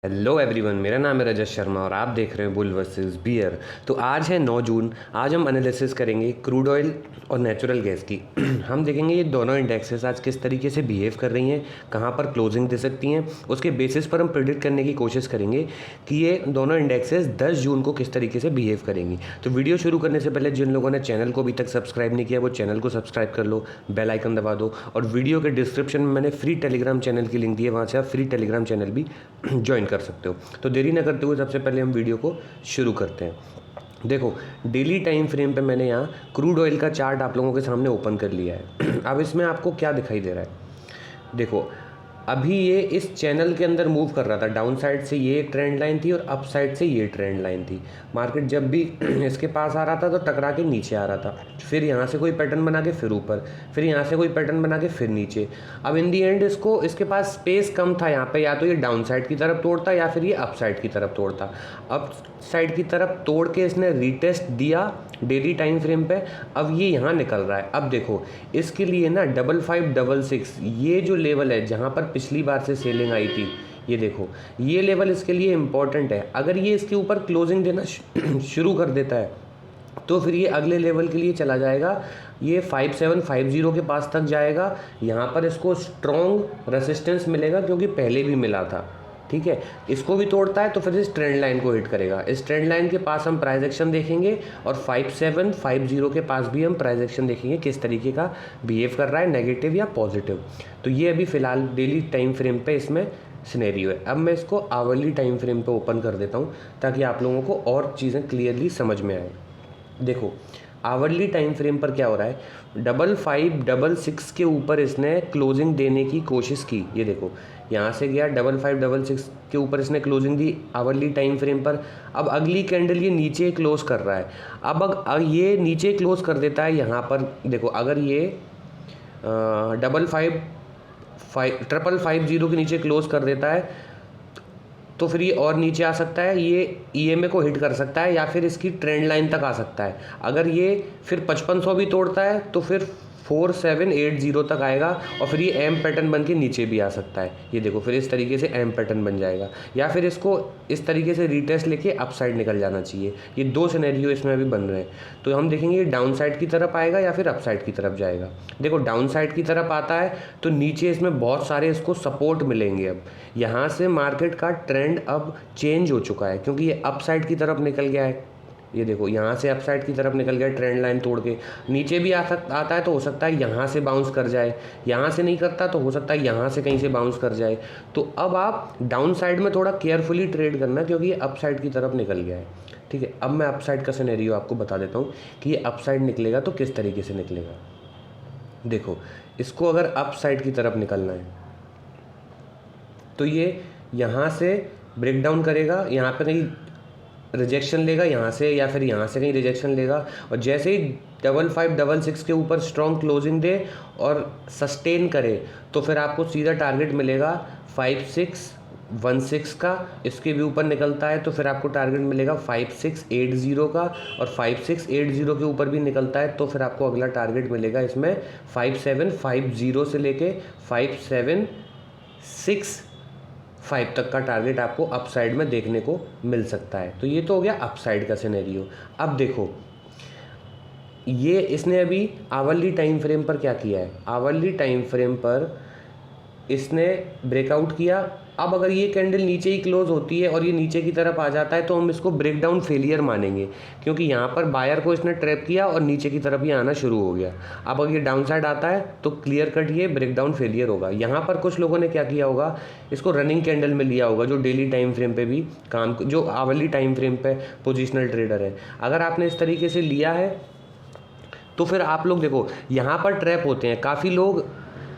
Hello everyone, मेरा नाम है रजत शर्मा और आप देख रहे हैं बुल वर्सेस बियर। तो आज है 9 जून। आज हम एनालिसिस करेंगे क्रूड ऑयल और नेचुरल गैस की। हम देखेंगे ये दोनों इंडेक्सेस आज किस तरीके से बिहेव कर रही हैं, कहाँ पर क्लोजिंग दे सकती हैं। उसके बेसिस पर हम प्रिडिक्ट करने की कोशिश करेंगे कि ये दोनों इंडेक्सेस 10 जून को किस तरीके से बिहेव करेंगी। तो वीडियो शुरू करने से पहले जिन लोगों ने चैनल को अभी तक सब्सक्राइब नहीं किया वो चैनल को सब्सक्राइब कर लो, बेल आइकन दबा दो। और वीडियो के डिस्क्रिप्शन में मैंने फ्री टेलीग्राम चैनल की लिंक दी है, वहाँ से आप फ्री टेलीग्राम चैनल भी ज्वाइन कर सकते हो। तो देरी ना करते हुए सबसे पहले हम वीडियो को शुरू करते हैं। देखो, डेली टाइम फ्रेम पे मैंने यहाँ क्रूड ऑयल का चार्ट आप लोगों के सामने ओपन कर लिया है। अब इसमें आपको क्या दिखाई दे रहा है? देखो, अभी ये इस चैनल के अंदर मूव कर रहा था। डाउन साइड से ये ट्रेंड लाइन थी और अप साइड से ये ट्रेंड लाइन थी। मार्केट जब भी इसके पास आ रहा था तो टकरा के नीचे आ रहा था, फिर यहाँ से कोई पैटर्न बना के फिर ऊपर, फिर यहाँ से कोई पैटर्न बना के फिर नीचे। अब इन दी एंड इसके पास स्पेस कम था यहाँ पे, या तो ये डाउन साइड की तरफ तोड़ता या फिर ये अप साइड की तरफ तोड़ता। अप साइड की तरफ तोड़ के इसने रीटेस्ट दिया डेली टाइम फ्रेम पे। अब ये यहाँ निकल रहा है। अब देखो, इसके लिए ना 5566 ये जो लेवल है जहाँ पर पिछली बार से सेलिंग आई थी, ये देखो, ये लेवल इसके लिए इम्पॉर्टेंट है। अगर ये इसके ऊपर क्लोजिंग देना शुरू कर देता है तो फिर ये अगले लेवल के लिए चला जाएगा। ये 5750 के पास तक जाएगा। यहाँ पर इसको स्ट्रॉन्ग रेसिस्टेंस मिलेगा क्योंकि पहले भी मिला था। ठीक है, इसको भी तोड़ता है तो फिर इस ट्रेंड लाइन को हिट करेगा। इस ट्रेंड लाइन के पास हम प्राइस एक्शन देखेंगे और 5750 के पास भी हम प्राइस एक्शन देखेंगे किस तरीके का बिहेव कर रहा है, नेगेटिव या पॉजिटिव। तो ये अभी फ़िलहाल डेली टाइम फ्रेम पे इसमें सिनेरियो है। अब मैं इसको आवरली टाइम फ्रेम पे ओपन कर देता हूँ ताकि आप लोगों को और चीज़ें क्लियरली समझ में आए। देखो, आवरली टाइम फ्रेम पर क्या हो रहा है, 5566 के ऊपर इसने क्लोजिंग देने की कोशिश की। ये देखो, यहाँ से गया 5566 के ऊपर इसने क्लोजिंग दी आवरली टाइम फ्रेम पर। अब अगली कैंडल ये नीचे क्लोज कर रहा है। अब ये नीचे क्लोज कर देता है यहाँ पर। देखो, अगर ये 5550 के नीचे क्लोज कर देता है तो फिर ये और नीचे आ सकता है, ये ईएमए को हिट कर सकता है या फिर इसकी ट्रेंड लाइन तक आ सकता है। अगर ये फिर 5500 भी तोड़ता है तो फिर 4780 तक आएगा और फिर ये एम पैटर्न बन के नीचे भी आ सकता है। ये देखो, फिर इस तरीके से एम पैटर्न बन जाएगा या फिर इसको इस तरीके से रीटेस्ट लेके अप साइड निकल जाना चाहिए। ये दो सिनेरियो इसमें अभी बन रहे हैं। तो हम देखेंगे ये डाउन साइड की तरफ आएगा या फिर अप साइड की तरफ जाएगा। देखो, डाउन साइड की तरफ आता है तो नीचे इसमें बहुत सारे इसको सपोर्ट मिलेंगे। अब यहाँ से मार्केट का ट्रेंड अब चेंज हो चुका है क्योंकि ये अप साइड की तरफ निकल गया है। ये देखो, यहाँ से अप साइड की तरफ निकल गया ट्रेंड लाइन तोड़ के। नीचे भी आता है तो हो सकता है यहाँ से बाउंस कर जाए, यहाँ से नहीं करता तो हो सकता है यहाँ से कहीं से बाउंस कर जाए। तो अब आप डाउन साइड में थोड़ा केयरफुली ट्रेड करना क्योंकि ये अप साइड की तरफ निकल गया है। ठीक है, अब मैं अप साइड का सिनेरियो आपको बता देता हूँ कि ये अप साइड निकलेगा तो किस तरीके से निकलेगा। देखो, इसको अगर अप साइड की तरफ निकलना है तो ये यहाँ से ब्रेक डाउन करेगा, यहाँ पे कहीं रिजेक्शन लेगा यहाँ से या फिर यहाँ से कहीं रिजेक्शन लेगा। और जैसे ही 5566 के ऊपर स्ट्रॉन्ग क्लोजिंग दे और सस्टेन करे तो फिर आपको सीधा टारगेट मिलेगा 5616 का। इसके भी ऊपर निकलता है तो फिर आपको टारगेट मिलेगा 5680 का, और 5680 के ऊपर भी निकलता है तो फिर आपको अगला टारगेट मिलेगा इसमें 5750 से लेके 5765 तक का टारगेट आपको अप साइड में देखने को मिल सकता है। तो ये तो हो गया अप साइड का सिनेरियो। अब देखो, ये इसने अभी आवरली टाइम फ्रेम पर क्या किया है। आवरली टाइम फ्रेम पर इसने ब्रेकआउट किया। अब अगर ये कैंडल नीचे ही क्लोज होती है और ये नीचे की तरफ आ जाता है तो हम इसको ब्रेक डाउन फेलियर मानेंगे क्योंकि यहाँ पर बायर को इसने ट्रैप किया और नीचे की तरफ ही आना शुरू हो गया। अब अगर ये डाउन साइड आता है तो क्लियर कट ये ब्रेक डाउन फेलियर होगा। यहाँ पर कुछ लोगों ने क्या किया होगा, इसको रनिंग कैंडल में लिया होगा, जो डेली टाइम फ्रेम पे भी जो आवरली टाइम फ्रेम पे पोजिशनल ट्रेडर है। अगर आपने इस तरीके से लिया है तो फिर आप लोग देखो, यहाँ पर ट्रैप होते हैं काफ़ी लोग।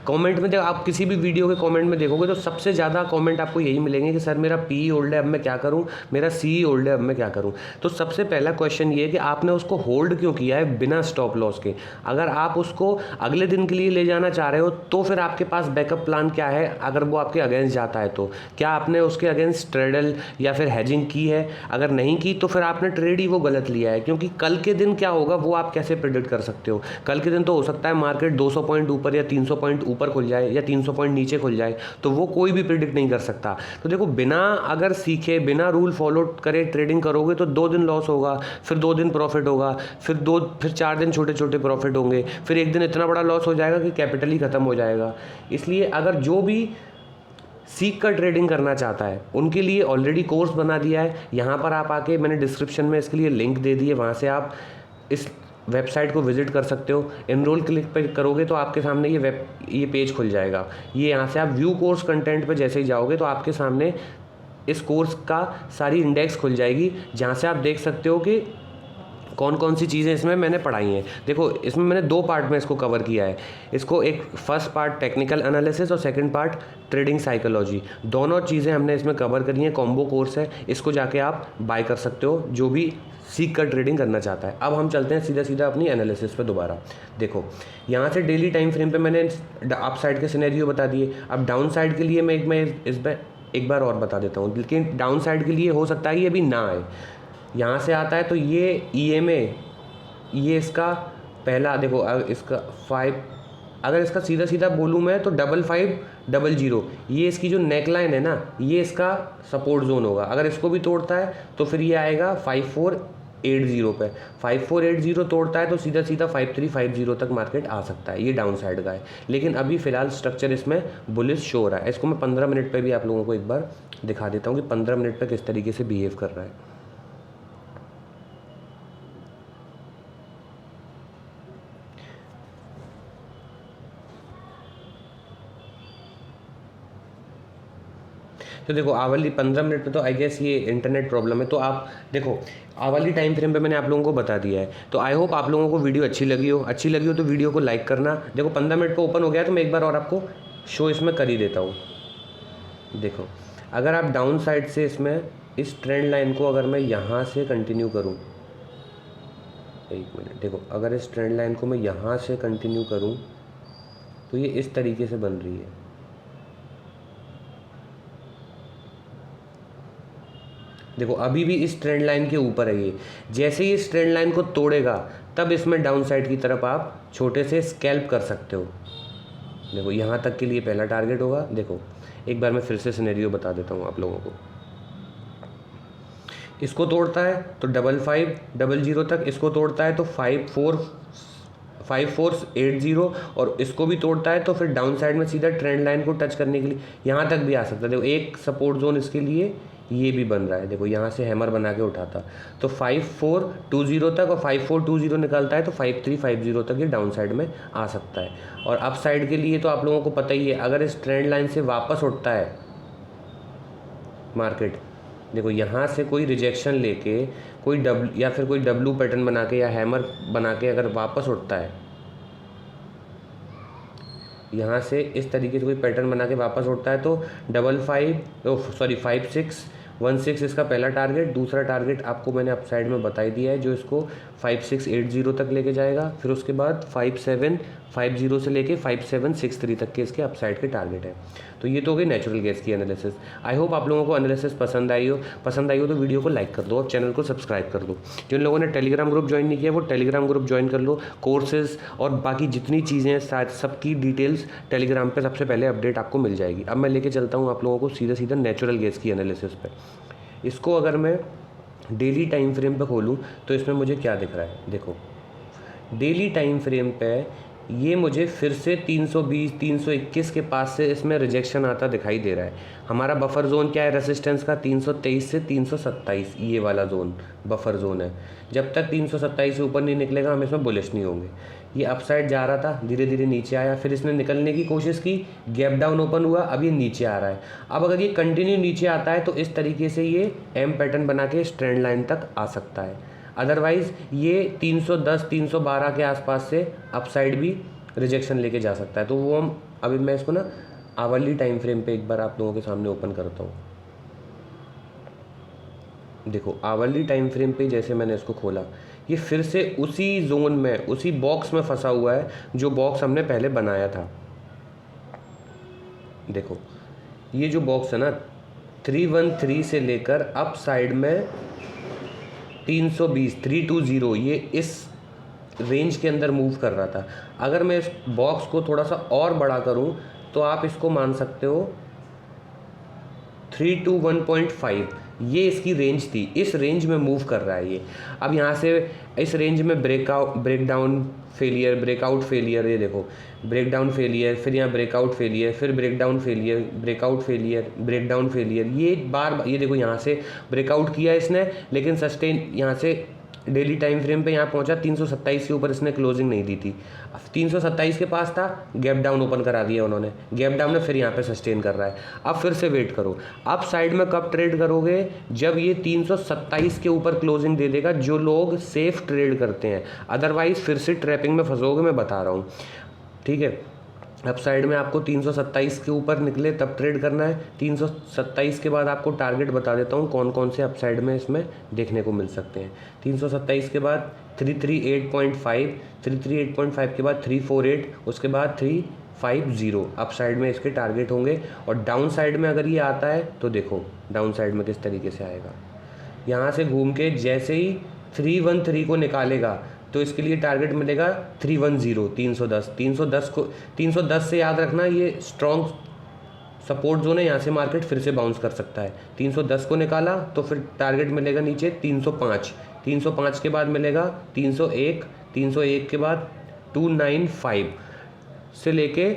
कमेंट में देखो, आप किसी भी वीडियो के कमेंट में देखोगे तो सबसे ज़्यादा कमेंट आपको यही मिलेंगे कि सर मेरा पी होल्ड है अब मैं क्या करूं, मेरा सी होल्ड है अब मैं क्या करूं। तो सबसे पहला क्वेश्चन ये है कि आपने उसको होल्ड क्यों किया है बिना स्टॉप लॉस के। अगर आप उसको अगले दिन के लिए ले जाना चाह रहे हो तो फिर आपके पास बैकअप प्लान क्या है। अगर वो आपके अगेंस्ट जाता है तो क्या आपने उसके अगेंस्ट ट्रेडल या फिर हेजिंग की है। अगर नहीं की तो फिर आपने ट्रेड ही वो गलत लिया है, क्योंकि कल के दिन क्या होगा वो आप कैसे प्रिडिक्ट कर सकते हो। कल के दिन तो हो सकता है मार्केट 200 पॉइंट ऊपर या 300 पॉइंट ऊपर ऊपर खुल जाए या 300 पॉइंट नीचे खुल जाए, तो वो कोई भी प्रिडिक्ट नहीं कर सकता। तो देखो, बिना अगर सीखे, बिना रूल फॉलो करे ट्रेडिंग करोगे तो 2 दिन लॉस होगा, फिर 2 दिन प्रॉफिट होगा, फिर 4 दिन छोटे छोटे प्रॉफिट होंगे, फिर एक दिन इतना बड़ा लॉस हो जाएगा कि कैपिटल ही ख़त्म हो जाएगा। इसलिए अगर जो भी सीख कर ट्रेडिंग करना चाहता है उनके लिए ऑलरेडी कोर्स बना दिया है। यहाँ पर आप आके, मैंने डिस्क्रिप्शन में इसके लिए लिंक दे दिए, वहाँ से आप इस वेबसाइट को विजिट कर सकते हो। एनरोल क्लिक पर करोगे तो आपके सामने ये पेज खुल जाएगा। ये यहाँ से आप व्यू कोर्स कंटेंट पे जैसे ही जाओगे तो आपके सामने इस कोर्स का सारी इंडेक्स खुल जाएगी, जहाँ से आप देख सकते हो कि कौन कौन सी चीज़ें इसमें मैंने पढ़ाई हैं। देखो, इसमें मैंने 2 पार्ट में इसको कवर किया है। इसको एक फर्स्ट पार्ट टेक्निकल एनालिसिस और सेकंड पार्ट ट्रेडिंग साइकोलॉजी, दोनों चीज़ें हमने इसमें कवर करी हैं। कॉम्बो कोर्स है, इसको जाके आप बाय कर सकते हो जो भी सीख कर ट्रेडिंग करना चाहता है। अब हम चलते हैं सीधा सीधा अपनी एनालिसिस पे दोबारा। देखो, यहाँ से डेली टाइम फ्रेम पे मैंने अप साइड के सिनेरियो बता दिए। अब डाउन साइड के लिए मैं इसमें एक बार और बता देता हूँ, लेकिन डाउन साइड के लिए हो सकता है ये अभी ना आए। यहाँ से आता है तो ये EMA, ये इसका पहला, देखो इसका 5, अगर इसका सीधा सीधा बोलूँ मैं तो 5500, ये इसकी जो नेक लाइन है ना, ये इसका सपोर्ट जोन होगा। अगर इसको भी तोड़ता है तो फिर ये आएगा 5480 पे। 5480 तोड़ता है तो सीधा सीधा 5350 तक मार्केट आ सकता है। ये डाउन साइड का है, लेकिन अभी फ़िलहाल स्ट्रक्चर इसमें बुलिश शो हो रहा है। इसको मैं 15 मिनट पे भी आप लोगों को एक बार दिखा देता हूँ कि 15 मिनट पे किस तरीके से बिहेव कर रहा है। तो देखो, आवली 15 मिनट पे तो आई गेस ये इंटरनेट प्रॉब्लम है। तो आप देखो, आवली टाइम फ्रेम पे मैंने आप लोगों को बता दिया है। तो आई होप आप लोगों को वीडियो अच्छी लगी हो तो वीडियो को लाइक करना। देखो, 15 मिनट पे ओपन हो गया, तो मैं एक बार और आपको शो इसमें कर ही देता हूँ। देखो, अगर आप डाउन साइड से इसमें इस ट्रेंड लाइन को अगर मैं यहाँ से कंटिन्यू करूँ, 1 मिनट, देखो अगर इस ट्रेंड लाइन को मैं यहाँ से कंटिन्यू करूँ तो ये इस तरीके से बन रही है। देखो, अभी भी इस ट्रेंड लाइन के ऊपर है ये। जैसे ही इस ट्रेंड लाइन को तोड़ेगा तब इसमें डाउन साइड की तरफ आप छोटे से स्कैल्प कर सकते हो। देखो, यहाँ तक के लिए पहला टारगेट होगा। देखो, एक बार मैं फिर से सिनेरियो बता देता हूँ आप लोगों को। इसको तोड़ता है तो 5500 तक, इसको तोड़ता है तो 5480, और इसको भी तोड़ता है तो फिर डाउन साइड में सीधा ट्रेंड लाइन को टच करने के लिए यहाँ तक भी आ सकता है। देखो, एक सपोर्ट जोन इसके लिए ये भी बन रहा है। देखो, यहाँ से हैमर बना के उठाता तो 5420 तक, और 5420 निकलता है तो 5350 तक ये डाउन साइड में आ सकता है। और अप साइड के लिए तो आप लोगों को पता ही है, अगर इस ट्रेंड लाइन से वापस उठता है मार्केट, देखो यहाँ से कोई रिजेक्शन लेके कोई या फिर कोई डब्लू पैटर्न बना के या हैमर बना के अगर वापस उठता है, यहाँ से इस तरीके से कोई पैटर्न बना के वापस उठता है तो 5616 इसका पहला टारगेट। दूसरा टारगेट आपको मैंने अप साइड में बता ही दिया है, जो इसको 5680 तक लेके जाएगा। फिर उसके बाद 5750 से लेके 5763 तक के इसके अप साइड के टारगेट है। तो ये तो हो गई नेचुरल गैस की एनालिसिस। आई होप आप लोगों को एनालिसिस पसंद आई हो तो वीडियो को लाइक कर दो और चैनल को सब्सक्राइब कर दो। जिन लोगों ने टेलीग्राम ग्रुप ज्वाइन नहीं किया वो टेलीग्राम ग्रुप ज्वाइन कर लो। कोर्सेज और बाकी जितनी चीज़ें हैं सबकी डिटेल्स टेलीग्राम पे सबसे पहले अपडेट आपको मिल जाएगी। अब मैं लेके चलता हूँ आप लोगों को सीधा सीधा नेचुरल गैस की एनालिसिस पे। इसको अगर मैं डेली टाइम फ्रेम पे खोलूँ तो इसमें मुझे क्या दिख रहा है। देखो, डेली टाइम फ्रेम पे ये मुझे फिर से 320 321 के पास से इसमें रिजेक्शन आता दिखाई दे रहा है। हमारा बफर जोन क्या है रेसिस्टेंस का, 323 से 327, ये वाला जोन बफर जोन है। जब तक 327 से ऊपर नहीं निकलेगा हम इसमें बुलिश नहीं होंगे। ये अपसाइड जा रहा था, धीरे धीरे नीचे आया, फिर इसने निकलने की कोशिश की, गैप डाउन ओपन हुआ, अब ये नीचे आ रहा है। अब अगर ये कंटिन्यू नीचे आता है तो इस तरीके से ये एम पैटर्न बना के इस ट्रेंड लाइन तक आ सकता है। अदरवाइज़ ये 310 312 के आसपास से अपसाइड भी रिजेक्शन लेके जा सकता है। तो वो हम अभी मैं इसको ना आवरली टाइम फ्रेम पे एक बार आप लोगों के सामने ओपन करता हूँ। देखो, आवरली टाइम फ्रेम पे जैसे मैंने इसको खोला, ये फिर से उसी जोन में, उसी बॉक्स में फंसा हुआ है जो बॉक्स हमने पहले बनाया था। देखो, ये जो बॉक्स है ना 313 से लेकर अप साइड में 320 320, ये इस रेंज के अंदर मूव कर रहा था। अगर मैं इस बॉक्स को थोड़ा सा और बड़ा करूं तो आप इसको मान सकते हो 3 to 1.5, ये इसकी रेंज थी। इस रेंज में मूव कर रहा है ये। अब यहाँ से इस रेंज में ब्रेकडाउन फेलियर, ब्रेकआउट फेलियर, ये देखो ब्रेकडाउन फेलियर, फिर यहाँ ब्रेकआउट फेलियर, फिर breakdown failure, breakout failure, breakdown failure, ये बार ये देखो यहाँ से ब्रेकआउट किया इसने, लेकिन सस्टेन यहाँ से डेली टाइम फ्रेम पे यहाँ पहुँचा 327 के ऊपर इसने क्लोजिंग नहीं दी थी। 327 के पास था, गैप डाउन ओपन करा दिया उन्होंने, गैप डाउन ने फिर यहाँ पे सस्टेन कर रहा है। अब फिर से वेट करो, अब साइड में कब ट्रेड करोगे, जब ये 327 के ऊपर क्लोजिंग दे देगा, जो लोग सेफ ट्रेड करते हैं, अदरवाइज फिर से ट्रैपिंग में फंसोगे, मैं बता रहा हूँ, ठीक है। अब साइड में आपको 327 के ऊपर निकले तब ट्रेड करना है। 327 के बाद आपको टारगेट बता देता हूँ कौन कौन से अपसाइड में इसमें देखने को मिल सकते हैं। 327 के बाद 338.5, 338.5 के बाद 348, उसके बाद 350 अपसाइड में इसके टारगेट होंगे। और डाउन साइड में अगर ये आता है तो देखो डाउन साइड में किस तरीके से आएगा। यहाँ से घूम के जैसे ही 313 को निकालेगा तो इसके लिए टारगेट मिलेगा 310, 310 को 310 से याद रखना, ये स्ट्रॉन्ग सपोर्ट जोन है, यहाँ से मार्केट फिर से बाउंस कर सकता है। 310 को निकाला तो फिर टारगेट मिलेगा नीचे 305, 305 के बाद मिलेगा 301, 301 के बाद 295 से लेके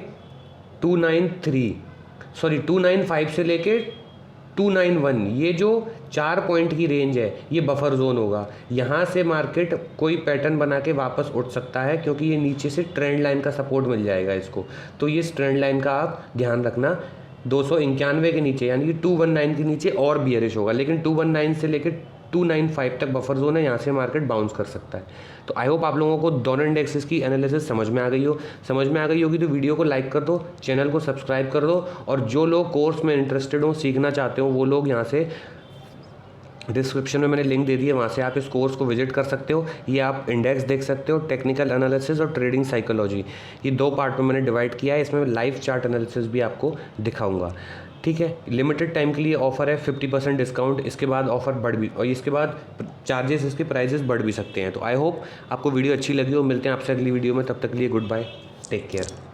295 से लेके 291, ये जो 4 पॉइंट की रेंज है ये बफर जोन होगा। यहाँ से मार्केट कोई पैटर्न बना के वापस उठ सकता है, क्योंकि ये नीचे से ट्रेंड लाइन का सपोर्ट मिल जाएगा इसको। तो ये ट्रेंड लाइन का आप ध्यान रखना। 291 के नीचे यानी कि 219 के नीचे और बियरिश होगा, लेकिन 219 से लेकर 295 तक बफर जोन है, यहाँ से मार्केट बाउंस कर सकता है। तो आई होप आप लोगों को दोनों इंडेक्सेस की एनालिसिस समझ में आ गई होगी। तो वीडियो को लाइक कर दो, चैनल को सब्सक्राइब कर दो, और जो लोग कोर्स में इंटरेस्टेड हो, सीखना चाहते हो, वो लोग यहाँ से डिस्क्रिप्शन में मैंने लिंक दे दी है, वहाँ से आप इस कोर्स को विजिट कर सकते हो। ये आप इंडेक्स देख सकते हो, टेक्निकल एनालिसिस और ट्रेडिंग साइकोलॉजी, ये 2 पार्ट में मैंने डिवाइड किया है। इसमें लाइव चार्ट एनालिसिस भी आपको दिखाऊंगा, ठीक है। लिमिटेड टाइम के लिए ऑफर है, 50% डिस्काउंट। इसके बाद ऑफर बढ़ भी, और इसके बाद चार्जेस, इसके प्राइजेस बढ़ भी सकते हैं। तो आई होप आपको वीडियो अच्छी लगी हो। मिलते हैं आपसे अगली वीडियो में, तब तक के लिए गुड बाय, टेक केयर।